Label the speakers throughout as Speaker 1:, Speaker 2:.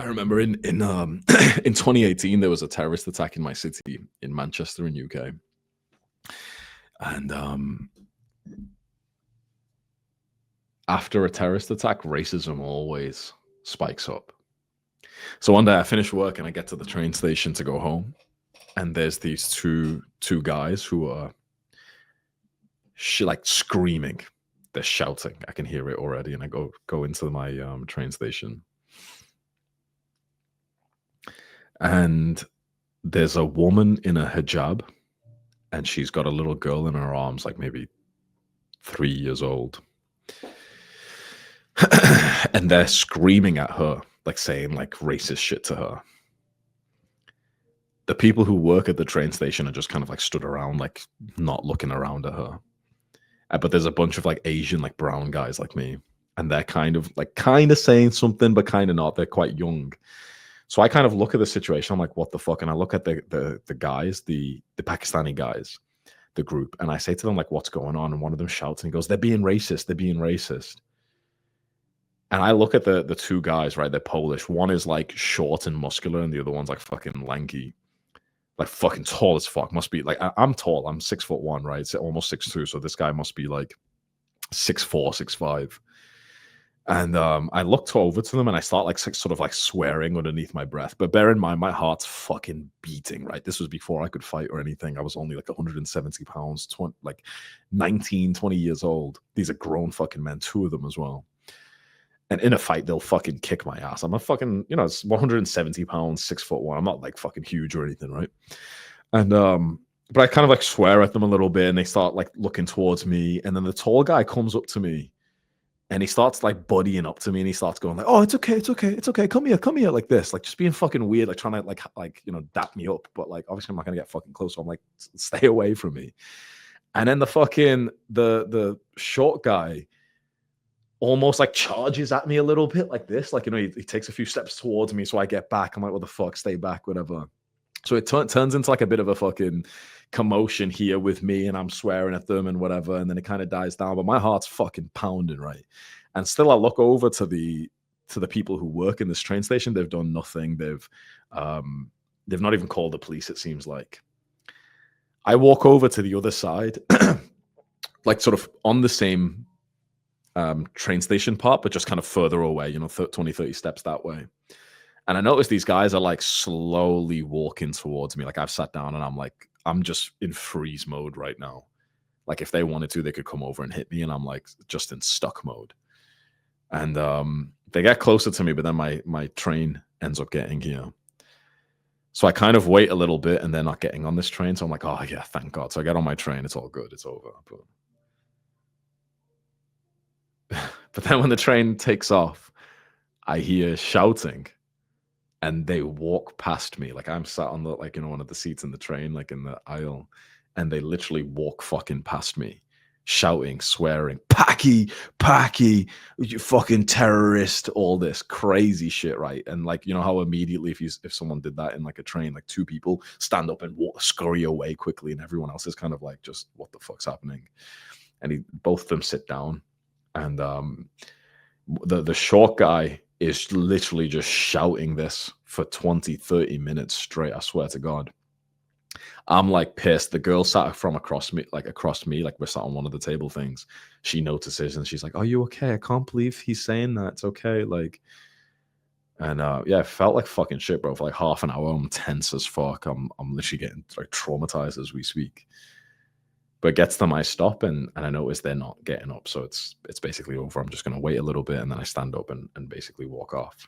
Speaker 1: I remember in 2018 there was a terrorist attack in my city in Manchester in UK, and after a terrorist attack, racism always spikes up. So one day I finish work and I get to the train station to go home, and there's these two guys who are like screaming. They're shouting. I can hear it already, and I go into my train station, and there's a woman in a hijab, and she's got a little girl in her arms, like maybe 3 years old. And they're screaming at her, like saying like racist shit to her. The people who work at the train station are just kind of like stood around, like not looking around at her. But there's a bunch of like Asian, like brown guys like me, and they're kind of saying something, but kind of not. They're quite young. So I kind of look at the situation. I'm like, what the fuck? And I look at the guys, the Pakistani guys, the group, and I say to them like, what's going on? And one of them shouts and he goes, they're being racist. They're being racist. And I look at the two guys, right? They're Polish. One is like short and muscular, and the other one's like fucking lanky, like fucking tall as fuck. Must be like I'm tall. I'm 6'1", right? It's almost 6'2". So this guy must be like 6'4", 6'5". And I looked over to them and I start like sort of like swearing underneath my breath. But bear in mind, my heart's fucking beating, right? This was before I could fight or anything. I was only like 170 pounds, 19, 20 years old. These are grown fucking men, two of them as well. And in a fight, they'll fucking kick my ass. I'm a fucking, it's 170 pounds, 6'1". I'm not like fucking huge or anything, right? And but I kind of like swear at them a little bit, and they start like looking towards me. And then the tall guy comes up to me, and he starts like buddying up to me, and he starts going like, "Oh, it's okay, it's okay, it's okay. Come here, like this, like just being fucking weird, like trying to like dap me up. But like obviously I'm not gonna get fucking close, so I'm like, stay away from me. And then the fucking the short guy almost like charges at me a little bit like this, like he takes a few steps towards me, so I get back. I'm like, what the fuck, stay back, whatever. So it turns into like a bit of a fucking commotion here with me, and I'm swearing at them and whatever, and then it kind of dies down, but my heart's fucking pounding, right? And still I look over to the people who work in this train station. They've done nothing. They've not even called the police, it seems like. I walk over to the other side, like sort of on the same train station part, but just kind of further away, 20, 30 steps that way. And I notice these guys are like slowly walking towards me. Like I've sat down and I'm just in freeze mode right now. Like if they wanted to, they could come over and hit me, and I'm like just in stuck mode. And they get closer to me, but then my train ends up getting here. So I kind of wait a little bit, and they're not getting on this train. So I'm like, oh yeah, thank God. So I get on my train. It's all good. It's over. But then when the train takes off, I hear shouting, and they walk past me. Like I'm sat on the one of the seats in the train, like in the aisle, and they literally walk fucking past me, shouting, swearing, Packy, you fucking terrorist, all this crazy shit, right? And like, how immediately if someone did that in like a train, like two people stand up and scurry away quickly, and everyone else is kind of like, just what the fuck's happening? And both of them sit down, and the short guy is literally just shouting this for 20, 30 minutes straight. I swear to God. I'm like pissed. The girl sat from across me, like we're sat on one of the table things. She notices and she's like, "Are you okay? I can't believe he's saying that. It's okay." Like, and yeah, it felt like fucking shit, bro. For like half an hour, I'm tense as fuck. I'm literally getting like traumatized as we speak. But it gets to my stop, and I notice they're not getting up, so it's basically over. I'm just gonna wait a little bit, and then I stand up and basically walk off.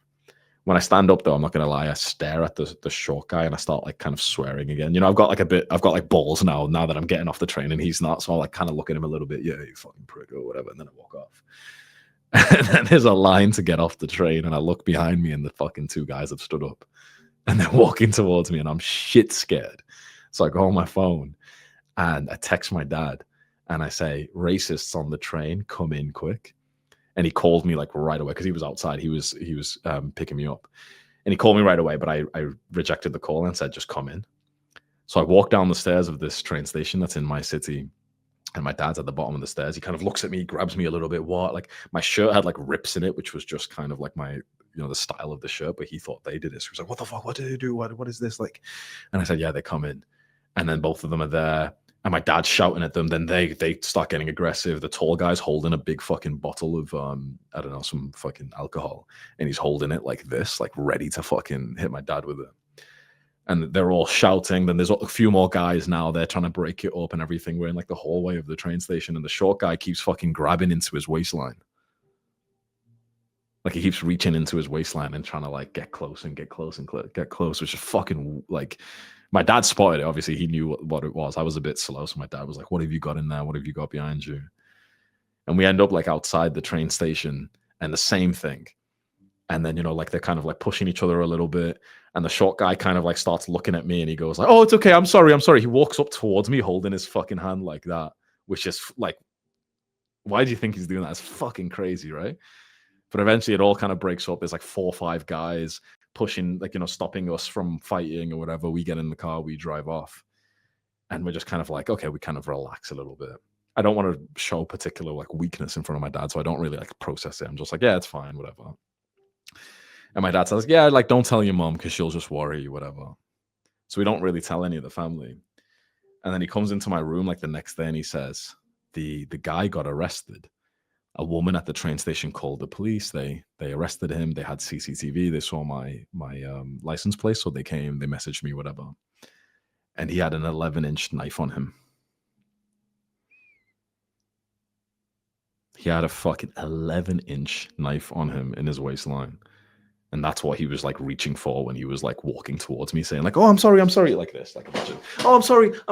Speaker 1: When I stand up, though, I'm not gonna lie, I stare at the short guy, and I start like kind of swearing again. I've got like balls now that I'm getting off the train and he's not, so I like kind of look at him a little bit. Yeah, you fucking prick or whatever, and then I walk off. And then there's a line to get off the train, and I look behind me, and the fucking two guys have stood up, and they're walking towards me, and I'm shit scared. So I go on my phone. And I text my dad and I say, "Racists on the train, come in quick." And he called me like right away because he was outside. He was picking me up, and he called me right away. But I rejected the call and said, "Just come in." So I walk down the stairs of this train station that's in my city, and my dad's at the bottom of the stairs. He kind of looks at me, grabs me a little bit. What? Like my shirt had like rips in it, which was just kind of like my the style of the shirt, but he thought they did it. So he was like, "What the fuck? What did they do? What is this like?" And I said, "Yeah, they come in," and then both of them are there. And my dad's shouting at them. Then they start getting aggressive. The tall guy's holding a big fucking bottle of I don't know, some fucking alcohol, and he's holding it like this, like ready to fucking hit my dad with it. And they're all shouting. Then there's a few more guys now. They're trying to break it up and everything. We're in like the hallway of the train station, and the short guy keeps fucking grabbing into his waistline. Like he keeps reaching into his waistline and trying to like get close and get close and get close, which is fucking like. My dad spotted it. Obviously, he knew what it was. I was a bit slow, so my dad was like, "What have you got in there? What have you got behind you?" And we end up like outside the train station, and the same thing. And then like they're kind of like pushing each other a little bit, and the short guy kind of like starts looking at me, and he goes like, "Oh, it's okay. I'm sorry. I'm sorry." He walks up towards me, holding his fucking hand like that, which is like, why do you think he's doing that? It's fucking crazy, right? But eventually, it all kind of breaks up. There's like 4 or 5 guys pushing, like, stopping us from fighting or whatever. We get in the car, we drive off, and we're just kind of like, okay, we kind of relax a little bit. I don't want to show particular like weakness in front of my dad, so I don't really like process it. I'm just like, yeah, it's fine, whatever. And my dad says, yeah, like, don't tell your mom because she'll just worry, whatever. So we don't really tell any of the family. And then he comes into my room like the next day, and he says, the guy got arrested. A woman at the train station called the police. They arrested him. They had CCTV. They saw my license plate, so they came. They messaged me, whatever. And he had an 11-inch knife on him. He had a fucking 11-inch knife on him in his waistline, and that's what he was like reaching for when he was like walking towards me, saying like, "Oh, I'm sorry," like this, like imagine, "Oh, I'm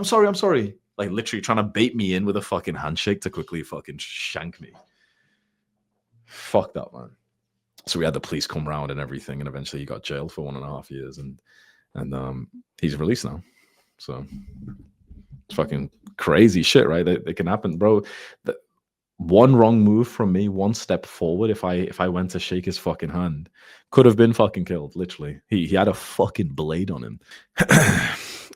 Speaker 1: sorry," like literally trying to bait me in with a fucking handshake to quickly fucking shank me. Fuck that, man. So we had the police come round and everything, and eventually he got jailed for 1.5 years, and he's released now. So it's fucking crazy shit, right? They can happen, bro. One wrong move from me, one step forward, if I went to shake his fucking hand, could have been fucking killed. Literally, he had a fucking blade on him.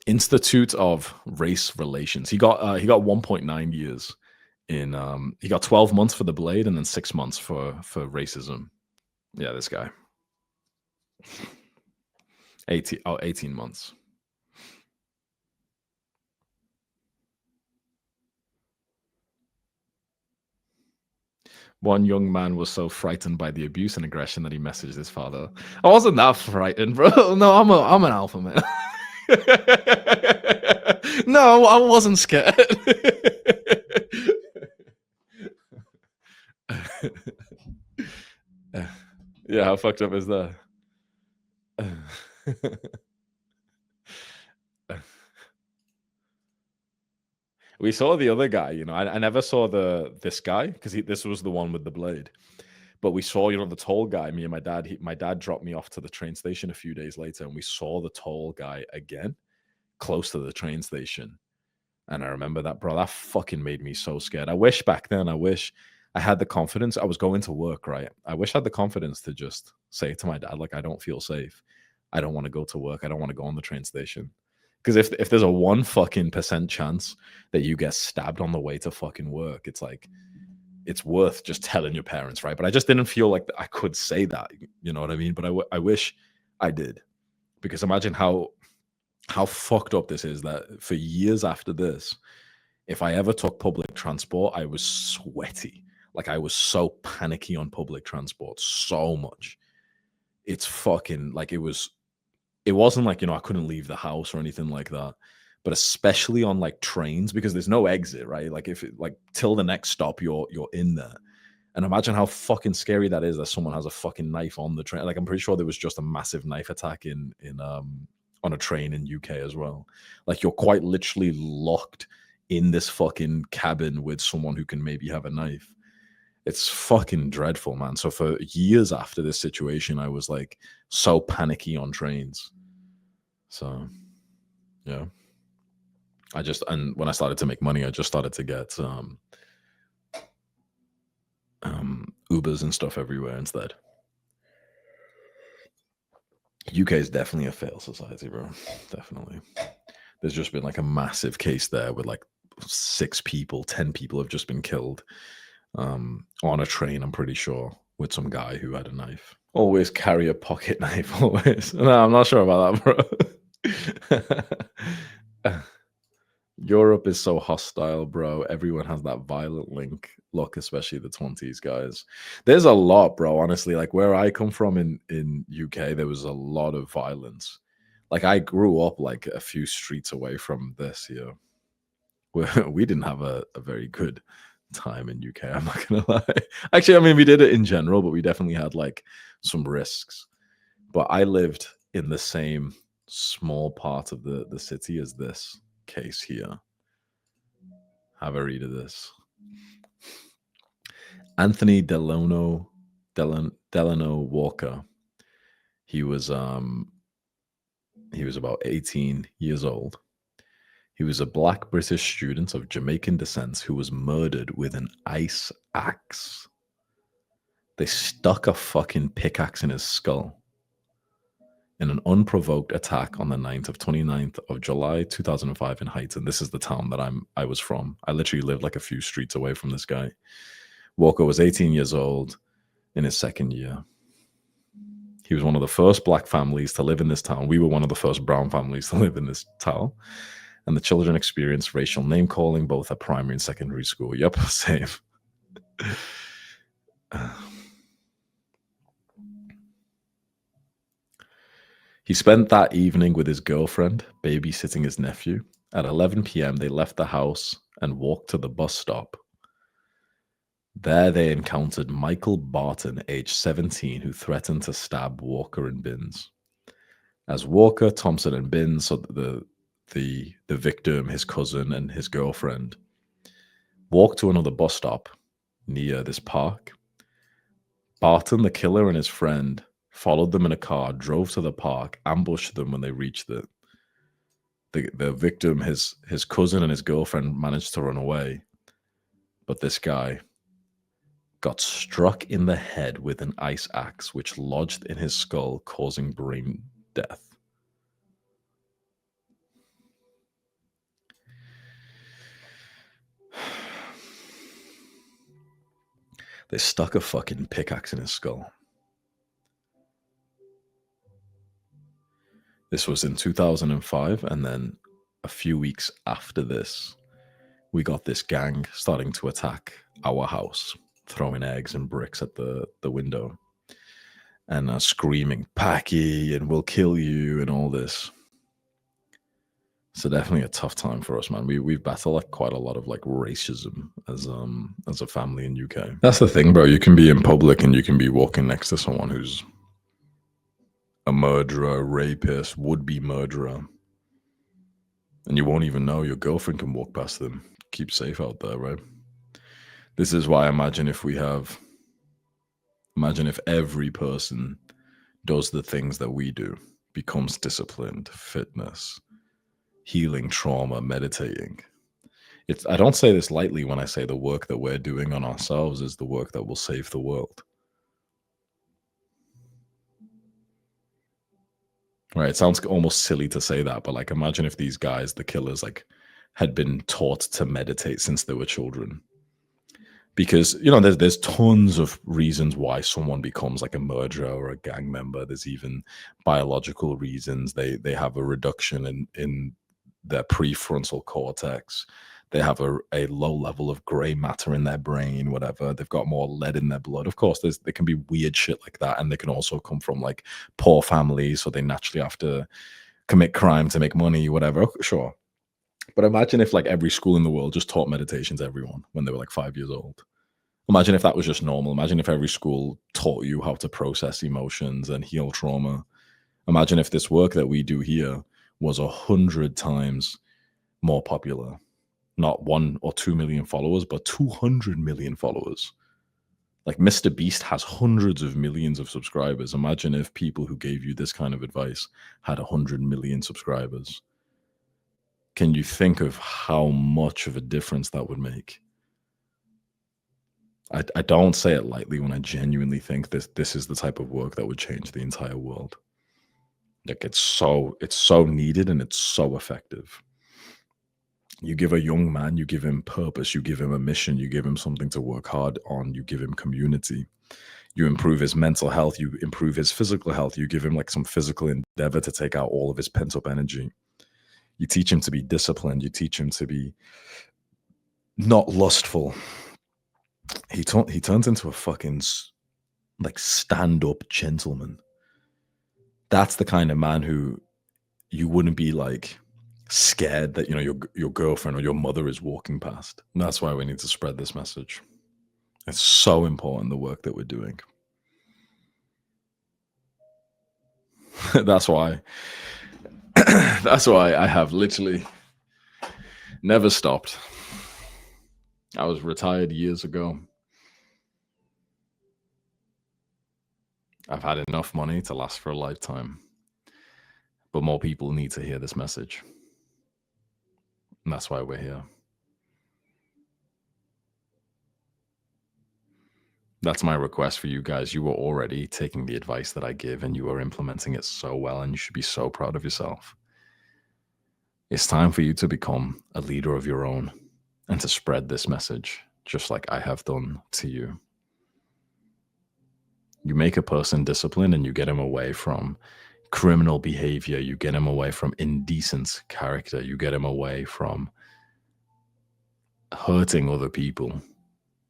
Speaker 1: Institute of Race Relations. He got 1.9 years. He got 12 months for the blade and then 6 months for racism. Yeah, this guy. 18 months. One young man was so frightened by the abuse and aggression that he messaged his father. I wasn't that frightened, bro. No, I'm an alpha man. No, I wasn't scared. Yeah, how fucked up is that? We saw the other guy, I never saw this guy because this was the one with the blade. But we saw, the tall guy, me and my dad, my dad dropped me off to the train station a few days later, and we saw the tall guy again, close to the train station. And I remember that, bro, that fucking made me so scared. I wish back then, I had the confidence. I was going to work, right? I wish I had the confidence to just say to my dad, like, I don't feel safe. I don't want to go to work. I don't want to go on the train station. Because if there's a 1 fucking % chance that you get stabbed on the way to fucking work, it's like, it's worth just telling your parents, right? But I just didn't feel like I could say that, you know what I mean? But I wish I did, because imagine how fucked up this is, that for years after this, if I ever took public transport, I was sweaty. Like, I was so panicky on public transport, so much. It's fucking like, it wasn't like, I couldn't leave the house or anything like that. But especially on like trains, because there's no exit, right? Like, if it, like, till the next stop, you're in there. And imagine how fucking scary that is, that someone has a fucking knife on the train. Like, I'm pretty sure there was just a massive knife attack on a train in UK as well. Like, you're quite literally locked in this fucking cabin with someone who can maybe have a knife. It's fucking dreadful, man. So for years after this situation, I was like so panicky on trains. So yeah. And when I started to make money, I just started to get Ubers and stuff everywhere instead. UK is definitely a failed society, bro. Definitely. There's just been like a massive case there with like 6 people, 10 people have just been killed on a train, I'm pretty sure, with some guy who had a knife. Always carry a pocket knife, always. No, I'm not sure about that, bro. Europe is so hostile, bro. Everyone has that violent link. Look, especially the 20s guys. There's a lot, bro. Honestly, like where I come from in UK, there was a lot of violence. Like I grew up like a few streets away from this here. We didn't have a very good time in UK. I'm not gonna lie. Actually, I mean, we did it in general, but we definitely had like some risks. But I lived in the same small part of the city as this case here. Have a read of this. Anthony Delano Walker. He was he was about 18 years old. He was a black British student of Jamaican descent who was murdered with an ice axe. They stuck a fucking pickaxe in his skull in an unprovoked attack on the 29th of July 2005 in Highton. This is the town that I was from. I literally lived like a few streets away from this guy. Walker was 18 years old in his second year. He was one of the first black families to live in this town. We were one of the first brown families to live in this town. And the children experienced racial name calling both at primary and secondary school. Yep, same. He spent that evening with his girlfriend, babysitting his nephew. At 11 p.m., they left the house and walked to the bus stop. There they encountered Michael Barton, age 17, who threatened to stab Walker and Binns. As Walker, Thompson, and Binns, so the victim, his cousin, and his girlfriend, walked to another bus stop near this park, Barton, the killer, and his friend followed them in a car, drove to the park, ambushed them when they reached it. The victim, his cousin, and his girlfriend managed to run away, but this guy got struck in the head with an ice axe, which lodged in his skull, causing brain death. They stuck a fucking pickaxe in his skull. This was in 2005, and then a few weeks after this, we got this gang starting to attack our house, throwing eggs and bricks at the window, and screaming, "Packy," and "we'll kill you," and all this. So definitely a tough time for us, man. We've battled like quite a lot of like racism as a family in UK. That's the thing, bro. You can be in public and you can be walking next to someone who's a murderer, rapist, would-be murderer, and you won't even know. Your girlfriend can walk past them. Keep safe out there, right? This is why I imagine if every person does the things that we do, becomes disciplined, fitness, healing trauma, meditating. I don't say this lightly when I say the work that we're doing on ourselves is the work that will save the world. Right? It sounds almost silly to say that, but like imagine if these guys, the killers, like had been taught to meditate since they were children. Because there's tons of reasons why someone becomes like a murderer or a gang member. There's even biological reasons. They have a reduction in their prefrontal cortex. They have a low level of gray matter in their brain, whatever. They've got more lead in their blood. Of course, there can be weird shit like that, and they can also come from like poor families, so they naturally have to commit crime to make money, whatever. Sure. But imagine if like every school in the world just taught meditation to everyone when they were like 5 years old. Imagine if that was just normal. Imagine if every school taught you how to process emotions and heal trauma. Imagine if this work that we do here was 100 times more popular. Not 1 or 2 million followers, but 200 million followers. Like Mr. Beast has hundreds of millions of subscribers. Imagine if people who gave you this kind of advice had 100 million subscribers. Can you think of how much of a difference that would make? I don't say it lightly when I genuinely think this is the type of work that would change the entire world. Like it's so needed and it's so effective. You give a young man, you give him purpose, you give him a mission, you give him something to work hard on, you give him community. You improve his mental health, you improve his physical health, you give him like some physical endeavor to take out all of his pent up energy. You teach him to be disciplined, you teach him to be not lustful. He turns into a fucking like stand up gentleman. That's the kind of man who you wouldn't be like scared that, you know, your girlfriend or your mother is walking past. And that's why we need to spread this message. It's so important, the work that we're doing. That's why I have literally never stopped. I was retired years ago. I've had enough money to last for a lifetime. But more people need to hear this message. And that's why we're here. That's my request for you guys. You were already taking the advice that I give and you are implementing it so well, and you should be so proud of yourself. It's time for you to become a leader of your own and to spread this message, just like I have done to you. You make a person disciplined and you get him away from criminal behavior. You get him away from indecent character. You get him away from hurting other people.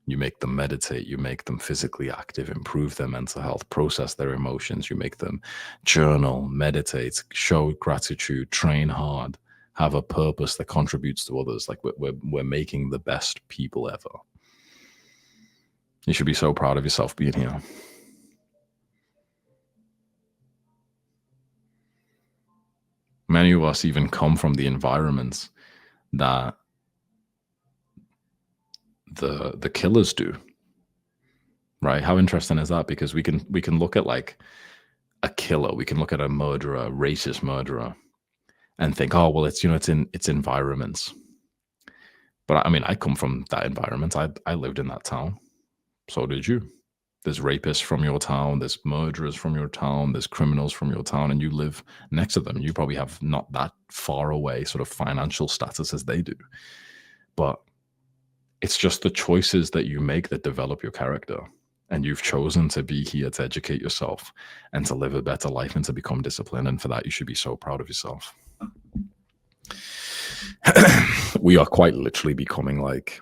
Speaker 1: You make them meditate, you make them physically active, improve their mental health, process their emotions, you make them journal, meditate, show gratitude, train hard, have a purpose that contributes to others. Like we're making the best people ever. You should be so proud of yourself being here. Many of us even come from the environments that the killers do. Right? How interesting is that? Because we can look at like a killer, we can look at a murderer, a racist murderer, and think, oh well, it's it's environments. But I mean, I come from that environment. I lived in that town. So did you. There's rapists from your town, there's murderers from your town, there's criminals from your town, and you live next to them. You probably have not that far away sort of financial status as they do. But it's just the choices that you make that develop your character. And you've chosen to be here to educate yourself and to live a better life and to become disciplined. And for that, you should be so proud of yourself. We are quite literally becoming like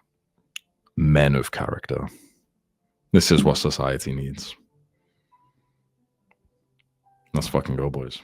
Speaker 1: men of character. This is what society needs. Let's fucking go, boys.